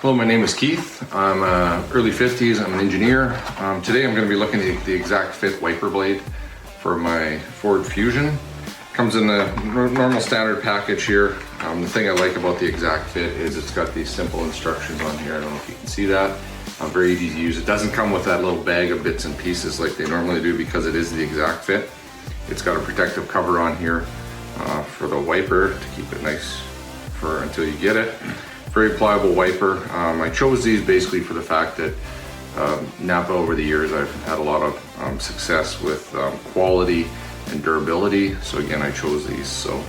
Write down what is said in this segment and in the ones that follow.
Hello, my name is Keith. I'm early 50s. I'm an engineer. Today I'm going to be looking at the Exactfit wiper blade for my Ford Fusion. Comes in the normal standard package here. The thing I like about the Exactfit is it's got these simple instructions on here. I don't know if you can see that. Very easy to use. It doesn't come with that little bag of bits and pieces like they normally do because it is the Exactfit. It's got a protective cover on here for the wiper to keep it nice for until you get it. Very pliable wiper. I chose these basically for the fact that NAPA over the years I've had a lot of success with quality and durability. So again, I chose these. So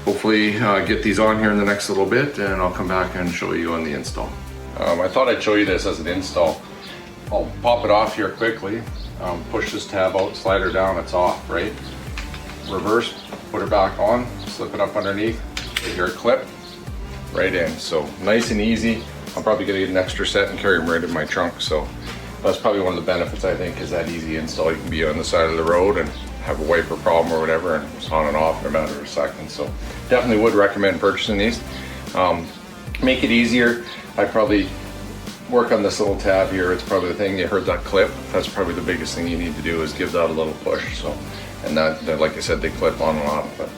hopefully get these on here in the next little bit and I'll come back and show you on the install. I thought I'd show you this as an install. I'll pop it off here quickly. Push this tab out, slide her down, it's off, right? Reverse, put her back on, slip it up underneath, hear it clip. Right in, so nice and easy. I'm probably gonna get an extra set and carry them right in my trunk, so that's probably one of the benefits I think is that easy install. You can be on the side of the road and have a wiper problem or whatever and it's on and off in a matter of seconds. So definitely would recommend purchasing these. Make it easier. I'd probably work on this little tab here. It's probably the thing, you heard that clip. That's probably the biggest thing you need to do is give that a little push. So, and that like I said, they clip on and off. But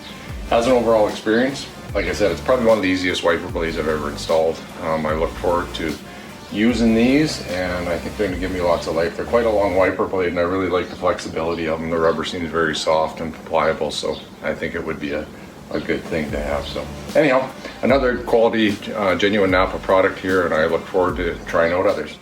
as an overall experience, like I said, it's probably one of the easiest wiper blades I've ever installed. I look forward to using these and I think they're going to give me lots of life. They're quite a long wiper blade and I really like the flexibility of them. The rubber seems very soft and pliable, so I think it would be a good thing to have. So anyhow, another quality, genuine NAPA product here and I look forward to trying out others.